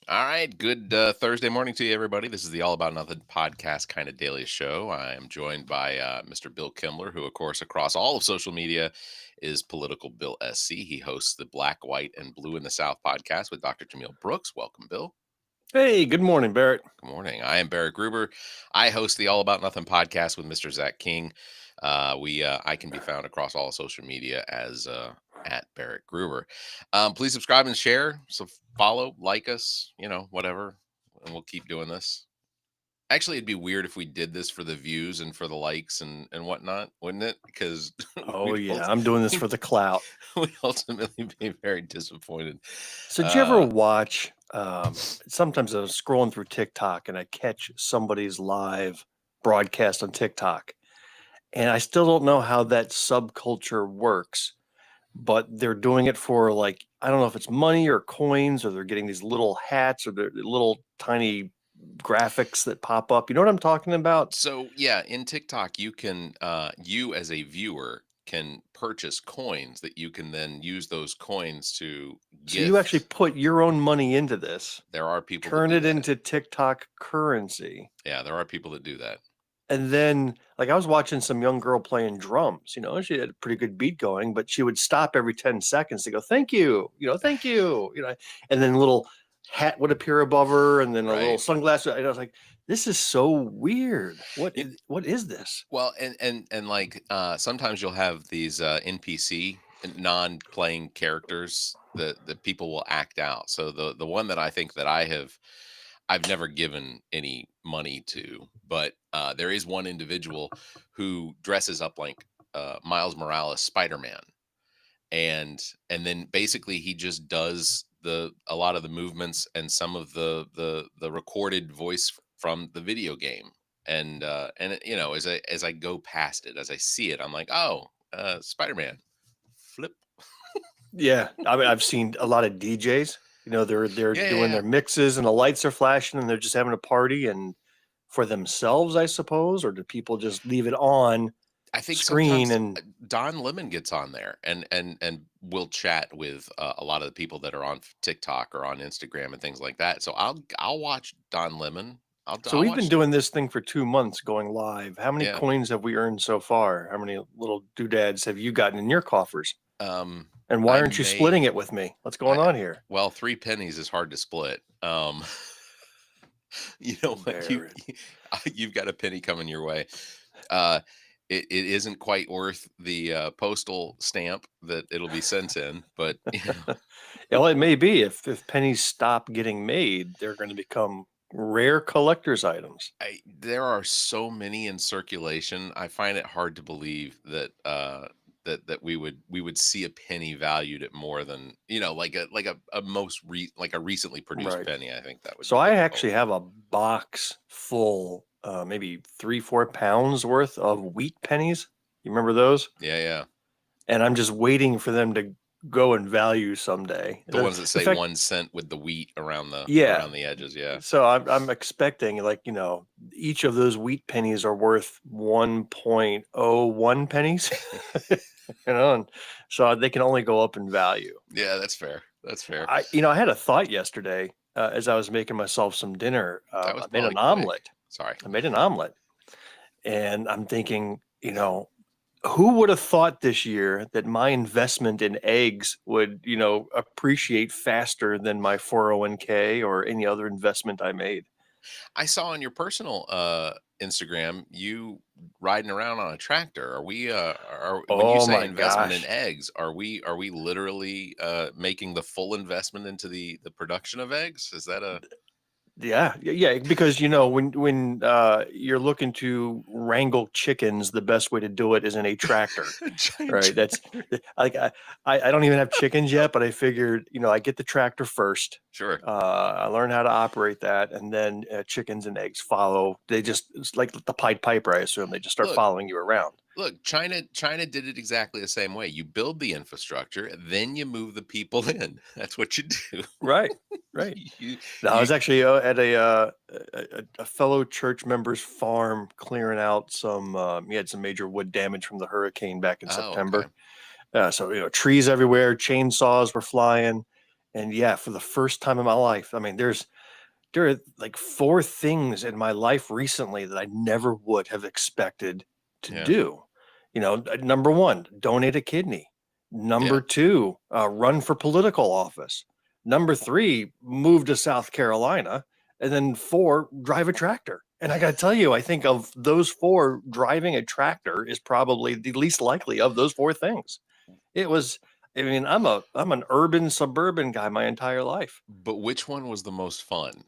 All right. Good Thursday morning to you, everybody. This is the All About Nothing podcast kind of daily show. I am joined by Mr. Bill Kimler, who, of course, across all of social media is Political Bill SC. He hosts the Black, White, and Blue in the South podcast with Dr. Jameel Brooks. Welcome, Bill. Hey, good morning, Barrett. Good morning. I am Barrett Gruber. I host the All About Nothing podcast with Mr. Zach King. I can be found across all social media as at Barrett Gruber. Please subscribe and share. So follow, like us, whatever, and we'll keep doing this. Actually, it'd be weird if we did this for the views and for the likes and whatnot, wouldn't it? Because Oh we'd yeah, I'm doing this for the clout. we'd ultimately be very disappointed. So did you ever Uh, watch? Sometimes I was scrolling through TikTok and I catch somebody's live broadcast on TikTok, and I still don't know how that subculture works. But they're doing it for like I don't know if it's money or coins or they're getting these little hats or they're little tiny graphics that pop up. You know what I'm talking about? So yeah, in TikTok, you can you as a viewer can purchase coins that you can then use those coins to So you actually gift. put your own money into this, There are people that turn do it that. into TikTok currency. Yeah, there are people that do that. And then, like, I was watching some young girl playing drums. She had a pretty good beat going, but she would stop every 10 seconds to go, "Thank you, thank you," and then a little hat would appear above her, and then a little Right. sunglasses. And I was like, "This is so weird. Y- What is this?" Well, and like sometimes you'll have these NPC non-playing characters that people will act out. So the one that I think that I've never given any money to, but there is one individual who dresses up like Miles Morales, Spider-Man, and then basically he just does the a lot of the movements and some of the recorded voice from the video game, and as I go past it, as I see it, I'm like, oh, Spider-Man, flip, Yeah, I mean, I've seen a lot of DJs. They're yeah, yeah, doing yeah. their mixes, and the lights are flashing, and they're just having a party, and for themselves, I suppose, or do people just leave it on I think screen sometimes and Don Lemon gets on there and will chat with a lot of the people that are on TikTok or on Instagram and things like that. So I'll watch Don Lemon. So I'll we've been watch. doing this thing for 2 months going live. How many Yeah. coins have we earned so far? How many little doodads have you gotten in your coffers? And why I aren't you splitting may it with me? What's going I on here? well, 3 pennies is hard to split. You know what? Barrett. You've got a penny coming your way. Uh, it isn't quite worth the postal stamp that it'll be sent in, but Well, it may be if pennies stop getting made, they're going to become rare collector's items. there are so many in circulation. I find it hard to believe that that we would see a penny valued at more than like a recently produced Right. penny. I think that would So be I difficult. actually have a box full, maybe 3, 4 pounds worth of wheat pennies. You remember those? Yeah, yeah. And I'm just waiting for them to go in value someday. The ones that The say fact, 1 cent with the wheat around the yeah. around the edges. Yeah. So I'm expecting like each of those wheat pennies are worth 1.01 pennies, and so they can only go up in value. Yeah, that's fair. That's fair. I had a thought yesterday as I was making myself some dinner. That was I made probably an quick. omelet. Sorry. I made an omelet, and I'm thinking, who would have thought this year that my investment in eggs would, appreciate faster than my 401k or any other investment I made? I saw on your personal Instagram you riding around on a tractor. Are we are when you Oh say my investment in gosh. eggs, are we literally making the full investment into the production of eggs? Is that a Yeah, yeah, because when you're looking to wrangle chickens, the best way to do it is in a tractor, giant right? That's tractor? like I don't even have chickens yet, but I figured I get the tractor first. Sure. I learn how to operate that, and then chickens and eggs follow. They just it's like the Pied Piper, I assume. They just start Look, following you around. China did it exactly the same way. You build the infrastructure, then you move the people in. That's what you do. Right, right. you, No, I you was actually at a fellow church member's farm clearing out some. He had some major wood damage from the hurricane back in Oh, okay. September. So trees everywhere, chainsaws were flying, And yeah, for the first time in my life, I mean, there are like four things in my life recently that I never would have expected to Yeah. do. Number one, donate a kidney. Yeah. Number two, run for political office. Number three, move to South Carolina. And then four, drive a tractor. And I got to tell you, I think of those four, driving a tractor is probably the least likely of those four things. It was, I mean, I'm an urban suburban guy my entire life. But which one was the most fun?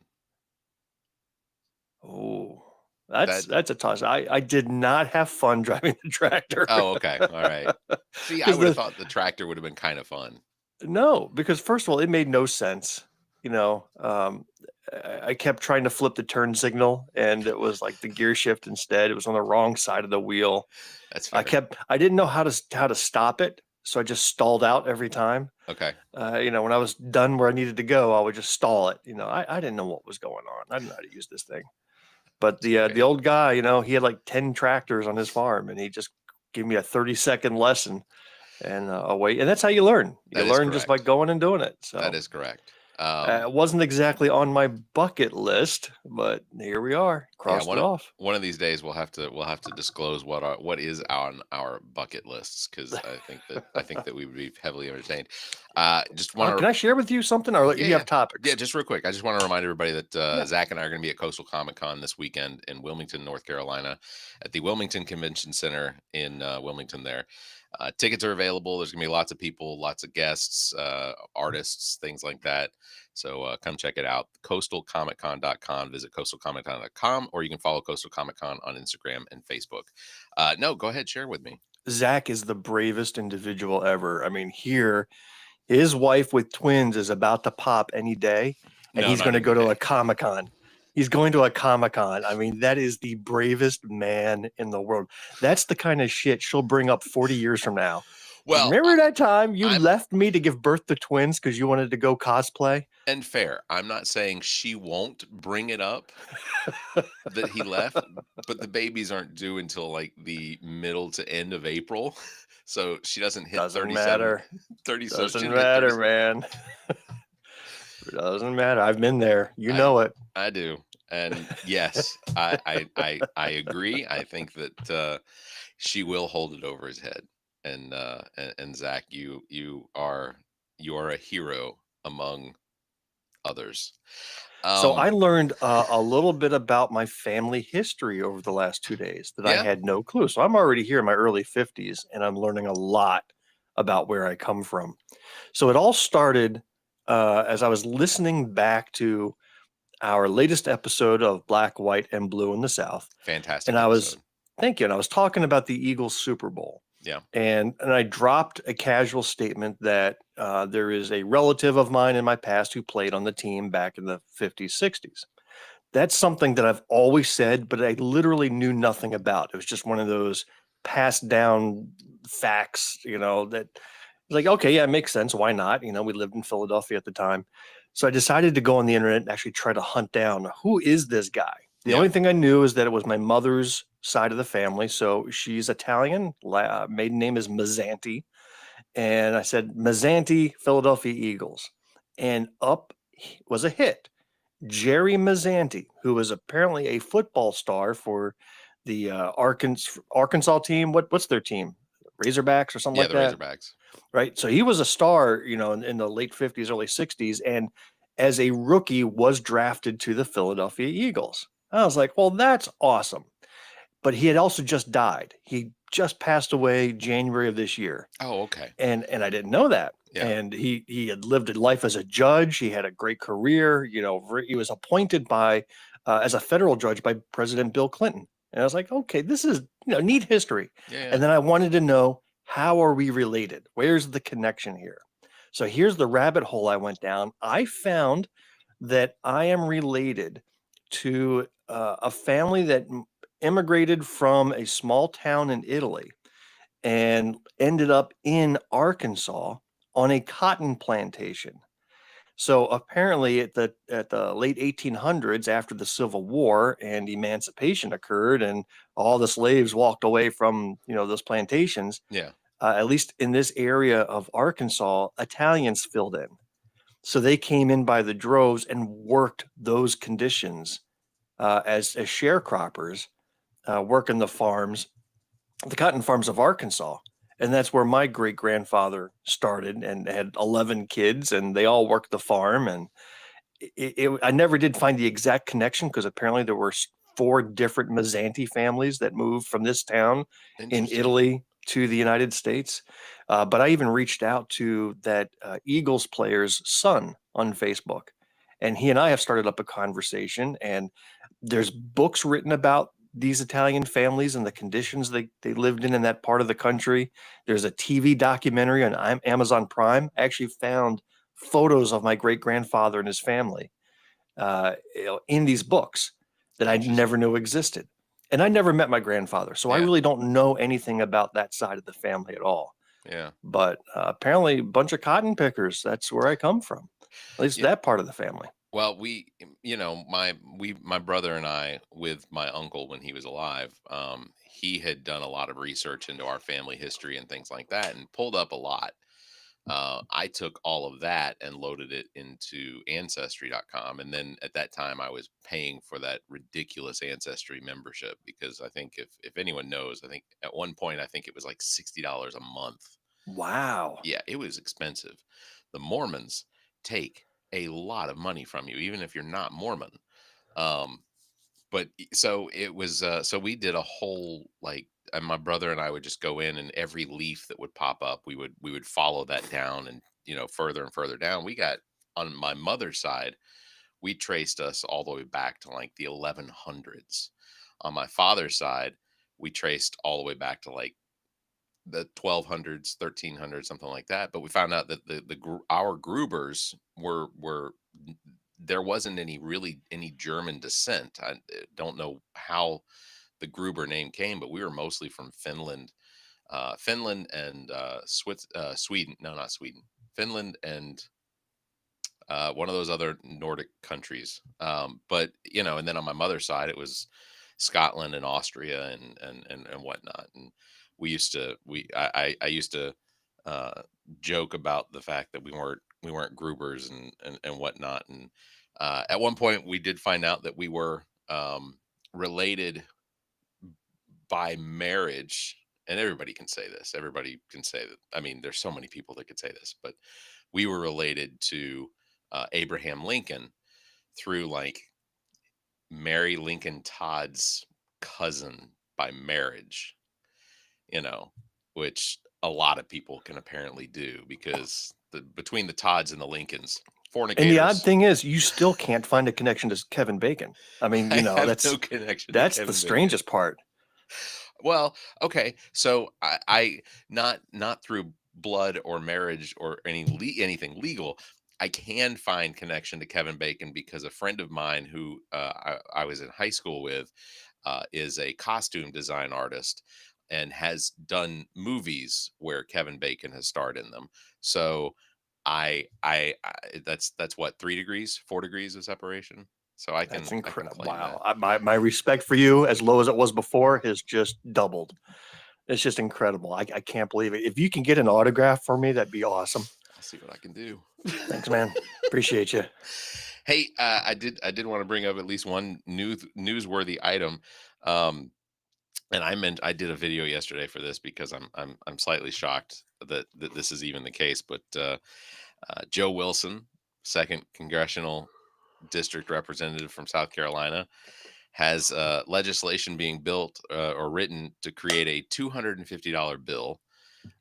Oh, that's That that's a toss. I did not have fun driving the tractor. Oh, okay. All right. See, I Because would have the thought the tractor would have been kind of fun. no, because first of all, it made no sense. I kept trying to flip the turn signal, and it was like the gear shift instead. It was on the wrong side of the wheel. That's fair. I didn't know how to stop it, so I just stalled out every time. Okay. When I was done where I needed to go, I would just stall it. I didn't know what was going on. I didn't know how to use this thing. But That's the great. old guy, he had like 10 tractors on his farm, and he just gave me a 30-second lesson and away. And that's how you learn. You That is learn just by correct. going and doing it. That So is correct. it wasn't exactly on my bucket list, but here we are. Yeah, Crossed it off. one of these days we'll have to disclose what is on our bucket lists, because I think that we would be heavily entertained. Just want Can to I share with you something, or Yeah, you yeah. have topics? Yeah, just real quick. I just want to remind everybody that Yeah. Zach and I are going to be at Coastal Comic Con this weekend in Wilmington, North Carolina, at the Wilmington Convention Center in Wilmington there. Tickets are available. There's going to be lots of people, lots of guests, artists, things like that. So come check it out. CoastalComicCon.com. Visit CoastalComicCon.com, or you can follow Coastal Comic Con on Instagram and Facebook. No, go ahead, share with me. Zach is the bravest individual ever. I mean, here, his wife with twins is about to pop any day, and No, he's not going to any go to a day. Comic-Con. He's going to a Comic-Con. I mean, that is the bravest man in the world. That's the kind of shit she'll bring up 40 years from now. Well, Remember that time you I'm left me to give birth to twins because you wanted to go cosplay? and fair. I'm not saying she won't bring it up that he left, but the babies aren't due until like the middle to end of April. So she doesn't hit Doesn't 37, matter. 37. She Doesn't didn't hit matter, 37. man. Doesn't matter. I've been there. You I know it. I do. And yes, I agree. I think that she will hold it over his head. And Zach, you are a hero among others. So Um I learned a little bit about my family history over the last 2 days that I yeah, had no clue. So I'm already here in my early 50s, and I'm learning a lot about where I come from. So it all started as I was listening back to our latest episode of Black, White, and Blue in the South. fantastic And I was, episode. thank you. And I was talking about the Eagles Super Bowl. Yeah. And I dropped a casual statement that there is a relative of mine in my past who played on the team back in the 50s, 60s. That's something that I've always said, but I literally knew nothing about. It was just one of those passed down facts, that was like, okay, yeah, it makes sense. Why not? We lived in Philadelphia at the time. So I decided to go on the internet and actually try to hunt down who is this guy. The Yeah. only thing I knew is that it was my mother's side of the family. So she's Italian. Maiden name is Mazzanti. And I said, Mazzanti, Philadelphia Eagles. And up was a hit. Jerry Mazzanti, who was apparently a football star for the Arkansas team. What's their team? Razorbacks or something Yeah, like the that, Razorbacks. right? So he was a star, in the late 50s, early 60s, and as a rookie was drafted to the Philadelphia Eagles. I was like, well, that's awesome. But he had also just died. He just passed away January of this year, Oh, okay. and I didn't know that. Yeah. And he had lived a life as a judge. He had a great career. He was appointed by as a federal judge by President Bill Clinton. And I was like, okay, this is neat history. Yeah, yeah. And then I wanted to know, how are we related? Where's the connection here? So here's the rabbit hole I went down. I found that I am related to a family that immigrated from a small town in Italy and ended up in Arkansas on a cotton plantation. So apparently at the late 1800s, after the Civil War and emancipation occurred and all the slaves walked away from, those plantations, Yeah. at least in this area of Arkansas, Italians filled in. So they came in by the droves and worked those conditions as sharecroppers, working the cotton farms of Arkansas. And that's where my great grandfather started and had 11 kids, and they all worked the farm. And I never did find the exact connection because apparently there were four different Mazzanti families that moved from this town in Interesting. Italy to the United States. But I even reached out to that Eagles player's son on Facebook, and he and I have started up a conversation. And there's books written about these Italian families and the conditions they lived in that part of the country. There's a TV documentary on Amazon Prime. I actually found photos of my great grandfather and his family in these books that I never Interesting. knew existed. And I never met my grandfather, so I Yeah. really don't know anything about that side of the family at all. Yeah. But apparently, a bunch of cotton pickers. That's where I come from. At least Yeah. that part of the family. Well, my brother and I, with my uncle when he was alive, he had done a lot of research into our family history and things like that, and pulled up a lot. I took all of that and loaded it into Ancestry.com, and then at that time I was paying for that ridiculous Ancestry membership because I think if anyone knows, I think at one point I think it was like $60 a month. Wow. Yeah, it was expensive. The Mormons take a lot of money from you, even if you're not Mormon. Um, so it was, so we did a whole like, and my brother and I would just go in, and every leaf that would pop up, we would follow that down, and further and further down. We got on my mother's side, we traced us all the way back to like the 1100s. On my father's side, we traced all the way back to like the 1200s, 1300s, something like that. But we found out that our Grubers there wasn't any German descent. I don't know how the Gruber name came, but we were mostly from Finland, Finland and Sweden. No, not Sweden. Finland and one of those other Nordic countries. But and then on my mother's side, it was Scotland and Austria and whatnot. And I used to uh, joke about the fact that we weren't Grubers and whatnot. And at one point, we did find out that we were related by marriage. And everybody can say this. Everybody can say that. I mean, there's so many people that could say this, but we were related to Abraham Lincoln through like Mary Lincoln Todd's cousin by marriage, you know, which a lot of people can apparently do because between the Todds and the Lincolns, And the odd fornicators. thing is, you still can't find a connection to Kevin Bacon. I mean, I have no that's connection to that's the Kevin Bacon. strangest part. Well, okay, so I not through blood or marriage or anything legal. I can find connection to Kevin Bacon because a friend of mine who I was in high school with is a costume design artist and has done movies where Kevin Bacon has starred in them. So I that's what, 3 degrees, 4 degrees of separation. So That's I can incredible. claim that. Wow. My respect for you, as low as it was before, has just doubled. It's just incredible. I can't believe it. If you can get an autograph for me, that'd be awesome. I'll see what I can do. Thanks, man. Appreciate you. Hey, I did want to bring up at least one newsworthy item. Um, and I did a video yesterday for this because I'm slightly shocked that this is even the case. But Joe Wilson, second congressional district representative from South Carolina, has legislation being built or written to create a $250 bill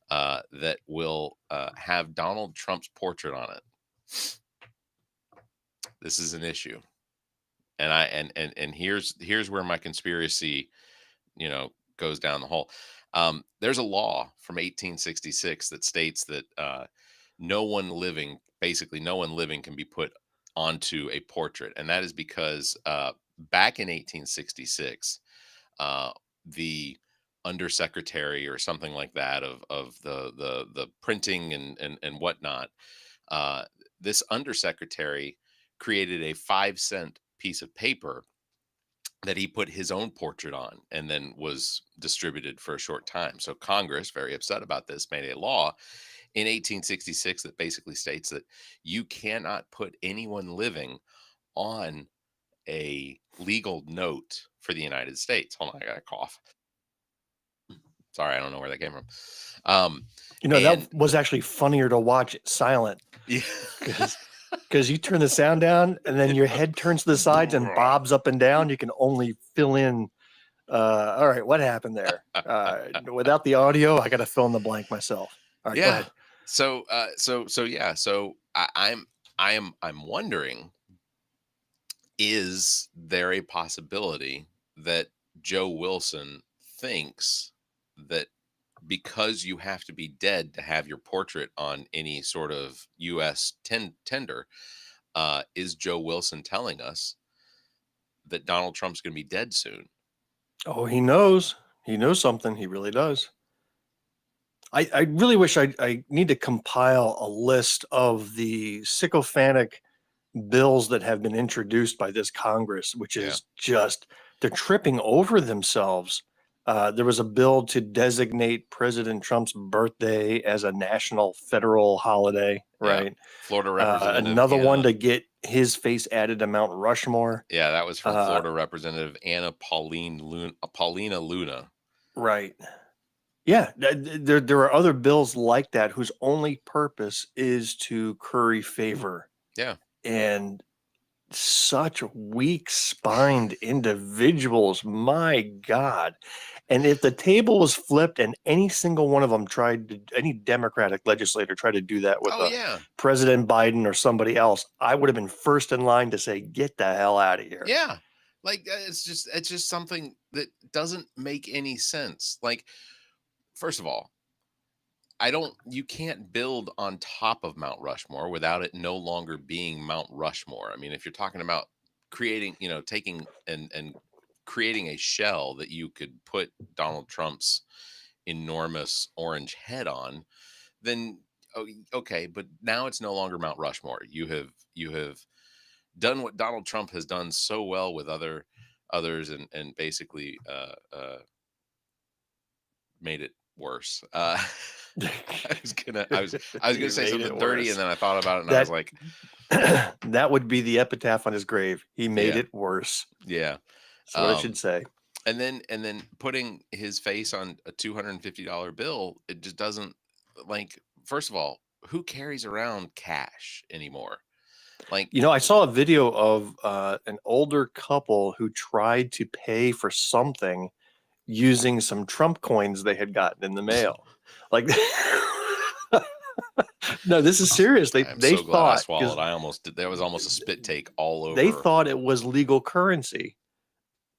that will have Donald Trump's portrait on it. This is an issue, and here's where my conspiracy goes down the hole. There's a law from 1866 that states that no one living can be put onto a portrait, and that is because back in 1866, uh, the undersecretary or something like that of the printing and whatnot, uh, this undersecretary created a 5-cent piece of paper that he put his own portrait on and then was distributed for a short time. So Congress, very upset about this, made a law in 1866 that basically states that you cannot put anyone living on a legal note for the United States. Hold on, I got a cough. Sorry, I don't know where that came from. Um, and That was actually funnier to watch silent yeah, because you turn the sound down and then your head turns to the sides and bobs up and down. You can only fill in. All right, what happened there? Without the audio, I got to fill in the blank myself. All right, go yeah. ahead. So yeah. So I'm wondering, is there a possibility that Joe Wilson thinks that because you have to be dead to have your portrait on any sort of U.S. tender, is Joe Wilson telling us that Donald Trump's going to be dead soon? Oh, he knows. He knows something. He really does. I really wish I need to compile a list of the sycophantic bills that have been introduced by this Congress, which Yeah, is just, they're tripping over themselves. There was a bill to designate President Trump's birthday as a national federal holiday, yeah. right? Florida Representative Another one Anna. to get his face added to Mount Rushmore. Yeah, that was from Uh, Florida Representative Paulina Luna. right. Yeah, there are other bills like that whose only purpose is to curry favor. Yeah. And such weak-spined individuals, my God. And if the table was flipped and any single one of them tried to, any Democratic legislator tried to do that with Oh yeah. President Biden or somebody else, I would have been first in line to say, get the hell out of here. Yeah. Like it's just something that doesn't make any sense. Like, first of all, you can't build on top of Mount Rushmore without it no longer being Mount Rushmore. I mean, if you're talking about creating, taking and creating a shell that you could put Donald Trump's enormous orange head on, then okay, but now it's no longer Mount Rushmore. You have done what Donald Trump has done so well with others, and basically made it worse. I was gonna You say made it something dirty, and worse. then I thought about it, and I was That like, that would be the epitaph on his grave. He made yeah, it worse. yeah. That's what I should Um, say. and then putting his face on a $250 bill, it just doesn't, like. First of all, who carries around cash anymore? Like, I saw a video of an older couple who tried to pay for something using some Trump coins they had gotten in the mail. Like, no, this is serious. They I'm they so glad I thought because swallowed. I almost did. There was almost a spit take all they over. thought it was legal currency.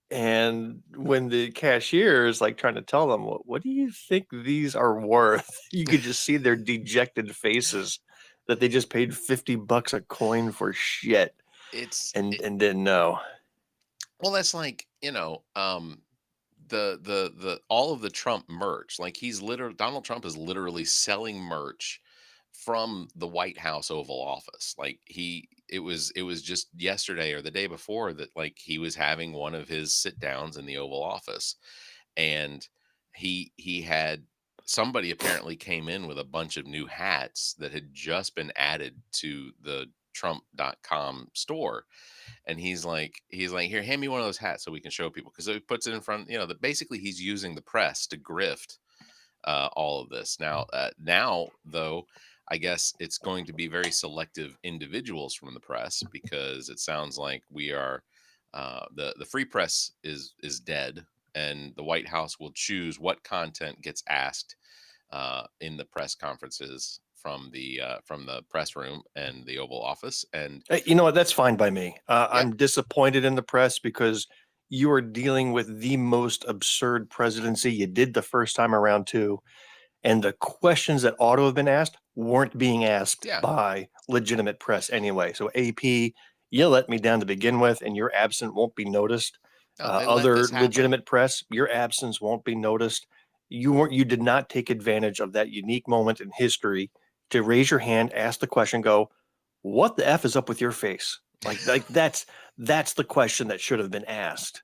And when the cashier is like trying to tell them, what do you think these are worth? You could just see their dejected faces that they just paid $50 a coin for shit It's and didn't know. Well, that's like, the all of the Trump merch. Like, he's literally Donald Trump is literally selling merch from the White House Oval Office. Like, it was just yesterday or the day before that, like, he was having one of his sit downs in the Oval Office, and he had somebody apparently came in with a bunch of new hats that had just been added to the trump.com store, and he's like, here, hand me one of those hats so we can show people, because he puts it in front, basically he's using the press to grift all of this. Now though, I guess it's going to be very selective individuals from the press, because it sounds like we are the free press is dead, and the White House will choose what content gets asked in the press conferences from the press room and the Oval Office. And Hey, you know what? That's fine by me. yeah, I'm disappointed in the press because you are dealing with the most absurd presidency you did the first time around too. And the questions that ought to have been asked weren't being asked yeah, by legitimate press anyway. So AP, you let me down to begin with, and your absence won't be noticed. no, they let Other this happen. legitimate press, your absence won't be noticed. You did not take advantage of that unique moment in history to raise your hand, ask the question, go, what the F is up with your face? Like that's the question that should have been asked.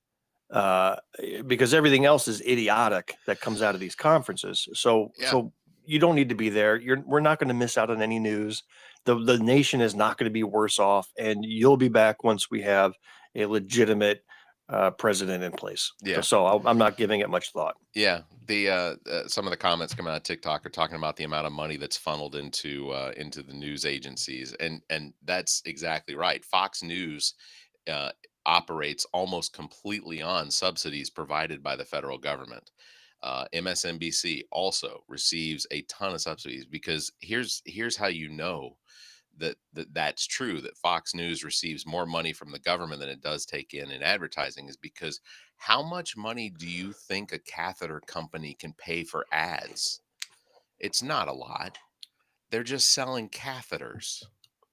Because everything else is idiotic that comes out of these conferences. So Yeah, so you don't need to be there. We're not going to miss out on any news. The nation is not going to be worse off, and you'll be back once we have a legitimate president in place. Yeah. So I'm not giving it much thought. Yeah, some of the comments coming out of TikTok are talking about the amount of money that's funneled into the news agencies, and that's exactly right. Fox News uh, operates almost completely on subsidies provided by the federal government. MSNBC also receives a ton of subsidies because here's how you know that's true, that Fox News receives more money from the government than it does take in advertising, is because how much money do you think a catheter company can pay for ads? It's not a lot. They're just selling catheters,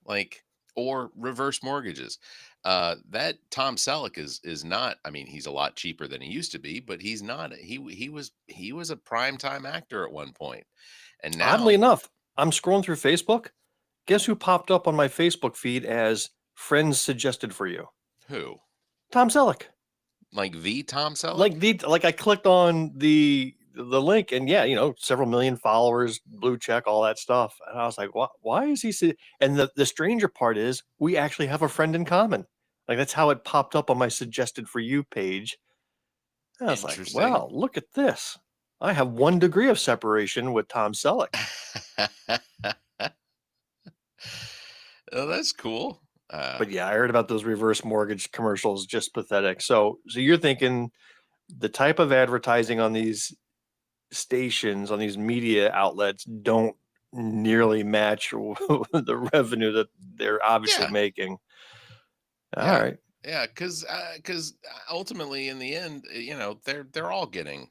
like, or reverse mortgages. That Tom Selleck is not. I mean, he's a lot cheaper than he used to be, but he's not. He was a primetime actor at one point, and Oddly now enough, I'm scrolling through Facebook. Guess who popped up on my Facebook feed as friends suggested for you? who? Tom Selleck. Like the Tom Selleck? Like I clicked on the link, and yeah, several million followers, blue check, all that stuff. And I was like, why is he and the stranger part is we actually have a friend in common. Like that's how it popped up on my suggested for you page. And I was like, Interesting. wow, look at this. I have 1 degree of separation with Tom Selleck. Oh, that's cool. But yeah, I heard about those reverse mortgage commercials, just pathetic. So you're thinking the type of advertising on these stations, on these media outlets, don't nearly match the revenue that they're obviously Yeah, making. All yeah, right. yeah. Because ultimately, in the end, they're all getting,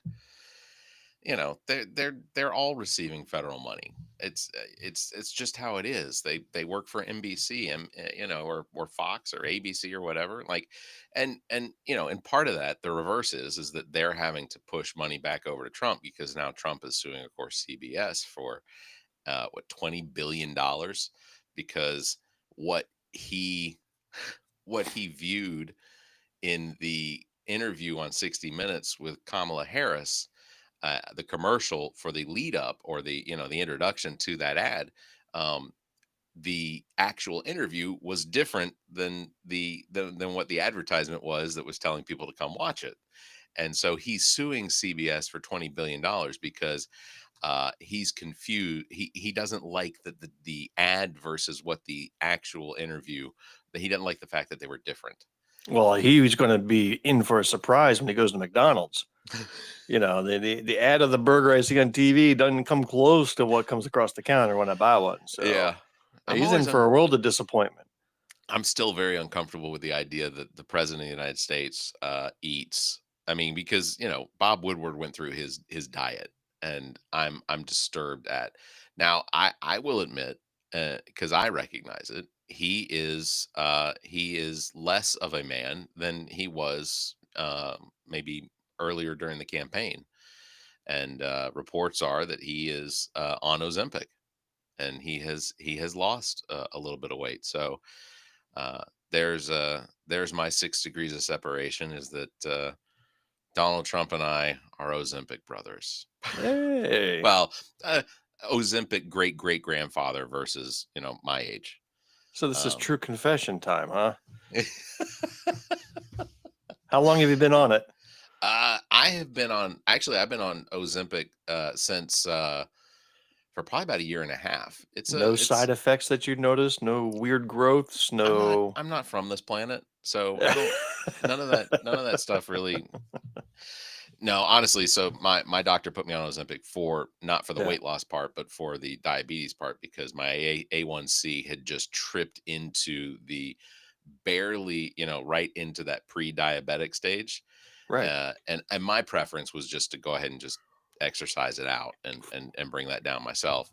they're all receiving federal money. It's just how it is. They work for NBC and or Fox or ABC or whatever. Like, and part of that, the reverse is that they're having to push money back over to Trump because now Trump is suing, of course, CBS for what, $20 billion, because what he what he viewed in the interview on 60 Minutes with Kamala Harris, the commercial for the lead up, or the introduction to that ad. um, the actual interview was different than what the advertisement was that was telling people to come watch it. And so he's suing CBS for $20 billion because he's confused. He doesn't like the ad versus what the actual interview. That he doesn't like the fact that they were different. Well, he was going to be in for a surprise when he goes to McDonald's. The ad of the burger I see on TV doesn't come close to what comes across the counter when I buy one. So Yeah, I'm he's in always for a world of disappointment. I'm still very uncomfortable with the idea that the president of the United States eats. I mean, because Bob Woodward went through his diet, and I'm disturbed at. Now, I will admit, because I recognize it, he is less of a man than he was maybe earlier during the campaign, and reports are that he is on Ozempic, and he has lost a little bit of weight. So uh, there's my 6 degrees of separation, is that Donald Trump and I are Ozempic brothers. Hey. Well, Ozempic great great grandfather versus my age. So this is Um, true confession time, huh? How long have you been on it? I've been on Ozempic since for probably about a year and a half. No side effects that you noticed? No weird growths? I'm not No. I'm not from this planet, so I don't. None of that stuff really. No, honestly, so my doctor put me on Ozempic for, not for the Yeah. weight loss part, but for the diabetes part, because my A1C had just tripped into the barely, right into that pre-diabetic stage. Right. And my preference was just to go ahead and just exercise it out and bring that down myself,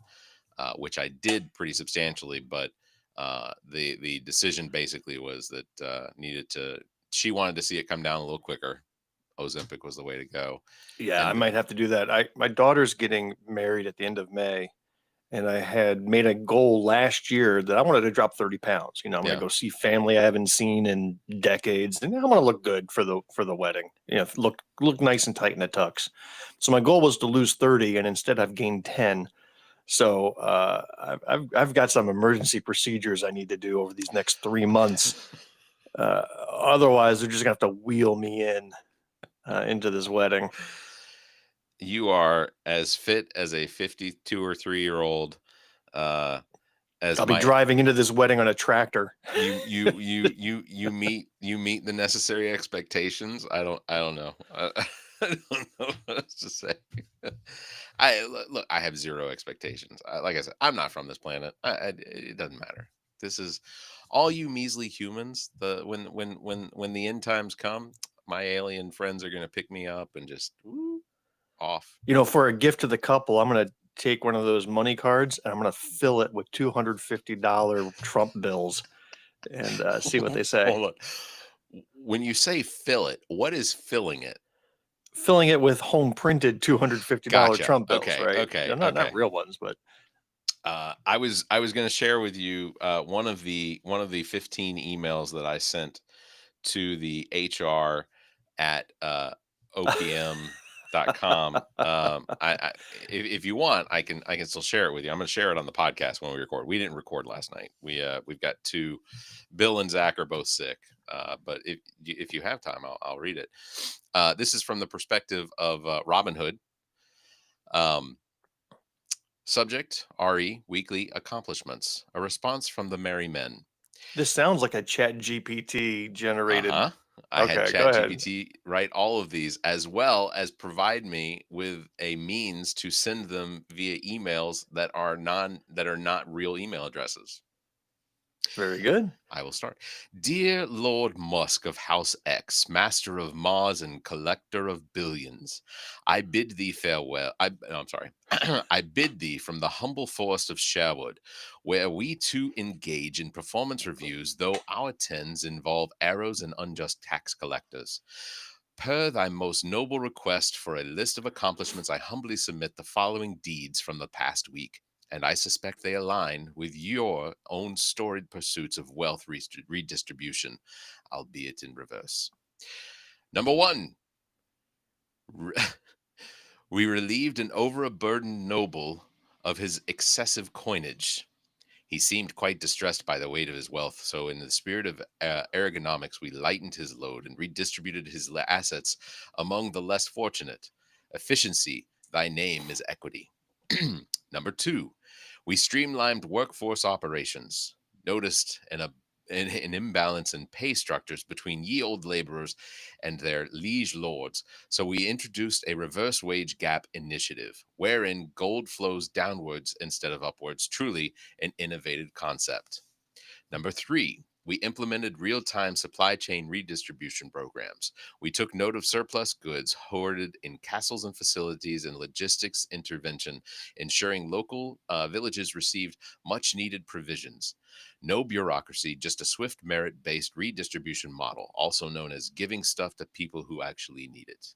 which I did pretty substantially. But the decision basically was that needed to. She wanted to see it come down a little quicker. Ozempic was the way to go. Yeah, I And might have to do that. My daughter's getting married at the end of May, and I had made a goal last year that I wanted to drop 30 pounds. I'm going to yeah, go see family I haven't seen in decades, and I want to look good for the wedding. Look nice and tight in the tux. So my goal was to lose 30, and instead I've gained 10. So I've got some emergency procedures I need to do over these next 3 months. Otherwise, they're just gonna have to wheel me into this wedding. You are as fit as a 52 or 3-year-old, uh, as I'll be my driving into this wedding on a tractor. you meet the necessary expectations. I don't know. I don't know what else to say. Look. I have zero expectations. Like I said, I'm not from this planet. It doesn't matter. This is all you measly humans. The when the end times come, my alien friends are gonna pick me up and just woo, off. For a gift to the couple, I'm gonna take one of those money cards and I'm gonna fill it with $250 Trump bills and see what they say. Hold on. When you say fill it, what is filling it? Filling it with home printed $250 Gotcha. Trump bills, Okay. right? Okay. Not Okay. real ones, but I was going to share with you one of the 15 emails that I sent to the HR at opm.com. If you want, I can still share it with you. I'm going to share it on the podcast when we record. We didn't record last night. We've got two. Bill and Zach are both sick. But if you have time, I'll read it. This is from the perspective of Robin Hood. Um, Subject: RE Weekly Accomplishments. A response from the merry men. this sounds like a Chat GPT generated. Uh-huh. I had Okay, go ahead. ChatGPT write all of these, as well as provide me with a means to send them via emails that are not real email addresses. Very good. I will start. Dear Lord Musk of House X, master of Mars and collector of billions, I bid thee farewell. No, I'm sorry. I bid thee from the humble forest of Sherwood, where we two engage in performance reviews, though our tens involve arrows and unjust tax collectors. Per thy most noble request for a list of accomplishments, I humbly submit the following deeds from the past week, and I suspect they align with your own storied pursuits of wealth redistribution, albeit in reverse. Number one, re- we relieved an overburdened noble of his excessive coinage. He seemed quite distressed by the weight of his wealth, so in the spirit of ergonomics, we lightened his load and redistributed his assets among the less fortunate. Efficiency, thy name is equity. Number two, we streamlined workforce operations, noticed an imbalance in pay structures between ye old laborers and their liege lords, so we introduced a reverse wage gap initiative, wherein gold flows downwards instead of upwards, truly an innovative concept. Number three, we implemented real time supply chain redistribution programs. We took note of surplus goods hoarded in castles and facilities and logistics intervention, ensuring local villages received much needed provisions. No bureaucracy, just a swift merit based redistribution model, also known as giving stuff to people who actually need it.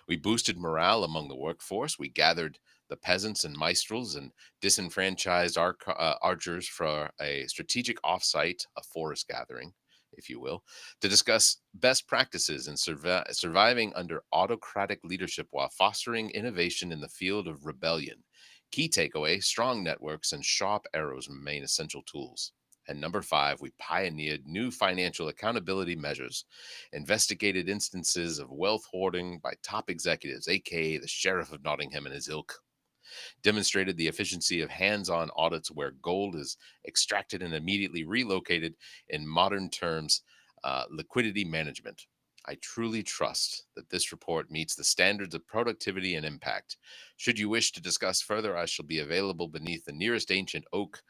We boosted morale among the workforce. We gathered the peasants and minstrels and disenfranchised archers for a strategic offsite, a forest gathering, if you will, to discuss best practices in surviving under autocratic leadership while fostering innovation in the field of rebellion. Key takeaway: strong networks and sharp arrows remain essential tools. And number five, we pioneered new financial accountability measures, investigated instances of wealth hoarding by top executives, aka the Sheriff of Nottingham and his ilk, demonstrated the efficiency of hands on audits where gold is extracted and immediately relocated, in modern terms, liquidity management. I truly trust that this report meets the standards of productivity and impact. Should you wish to discuss further, I shall be available beneath the nearest ancient oak,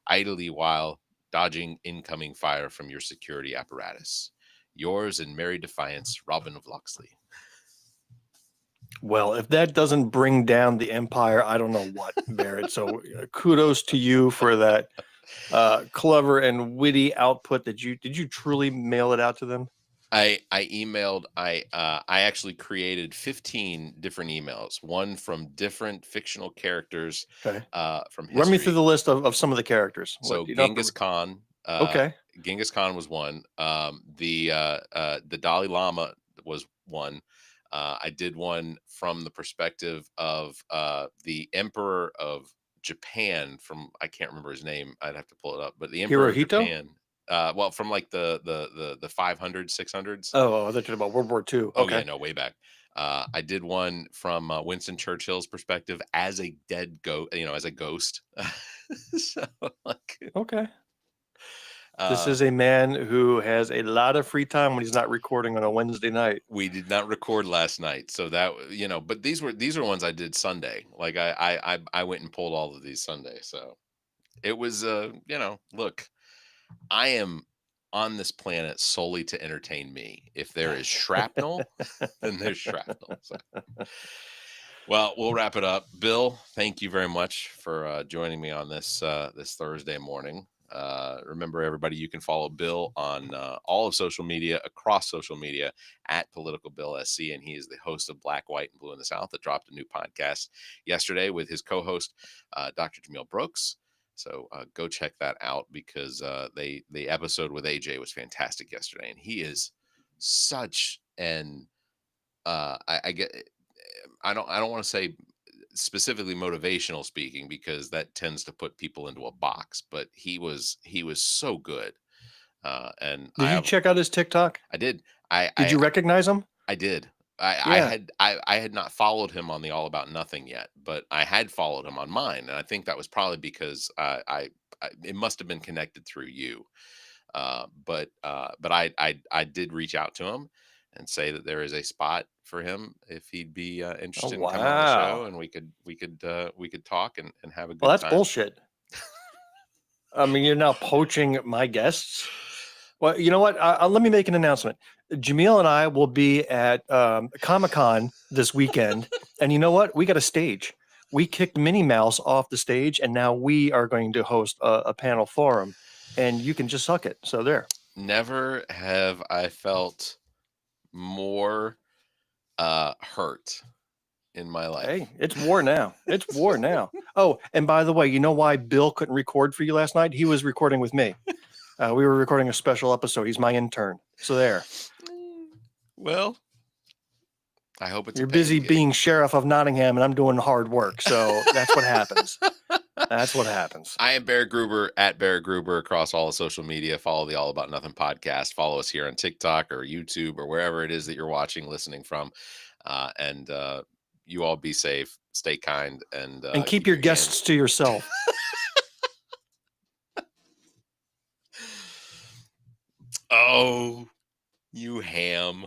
idly while dodging incoming fire from your security apparatus. Yours in merry defiance, Robin of Locksley. Well, if that doesn't bring down the empire, I don't know what, Barrett. So kudos to you for that clever and witty output. Did you truly mail it out to them? I emailed. I actually created 15 different emails, one from different fictional characters Okay. from Run me through history. the list of some of the characters. What So you don't have Genghis Khan. Okay. Genghis Khan was one. The Dalai Lama was one. I did one from the perspective of the Emperor of Japan from, I can't remember his name. I'd have to pull it up, but the Emperor of Hirohito? Japan. Well, from like the 500s, 600s. Oh, I thought you were talking about World War II. Oh yeah, Okay. no, way back. I did one from Winston Churchill's perspective as a dead ghost, as a ghost. So like, Okay. This uh, is a man who has a lot of free time when he's not recording on a Wednesday night. we did not record last night, so that but these are ones I did Sunday. Like I went and pulled all of these Sunday, so it was look, I am on this planet solely to entertain me. If there is shrapnel, then there's shrapnel. So. Well, we'll wrap it up. Bill, thank you very much for joining me on this Thursday morning. Remember, everybody, you can follow Bill on all of social media, across social media, at Political Bill SC, and he is the host of Black, White, and Blue in the South that dropped a new podcast yesterday with his co-host, Dr. Jamil Brooks. So go check that out, because the episode with AJ was fantastic yesterday, and he is such an I get I don't want to say specifically motivational speaking, because that tends to put people into a box, but he was so good. And Did you check out his TikTok? I did. I Did I you recognize him? I did. I Yeah. had I had not followed him on the All About Nothing yet, but I had followed him on mine, and I think that was probably because I it must have been connected through you. But I did reach out to him and say that there is a spot for him if he'd be Oh, interested in coming on the show, wow. and we could talk and have a Well, good that's time. bullshit. I mean, you're now poaching my guests. Well, you know what? Let me make an announcement. Jamil and I will be at Comic-Con this weekend. And you know what? We got a stage. We kicked Minnie Mouse off the stage, and now we are going to host a panel forum. And you can just suck it. So there. Never have I felt more hurt in my life. Hey, it's war now. It's war now. Oh, and by the way, you know why Bill couldn't record for you last night? He was recording with me. We were recording a special episode. He's my intern. So there. Well, I hope it's a You're paying busy gig. being sheriff of Nottingham, and I'm doing hard work. So that's what happens. That's what happens. I am Bear Gruber, at Bear Gruber, across all of social media. Follow the All About Nothing podcast. Follow us here on TikTok or YouTube or wherever it is that you're watching, listening from. And you all be safe, stay kind, and And keep keep your your cans. guests to yourself. Oh, you ham.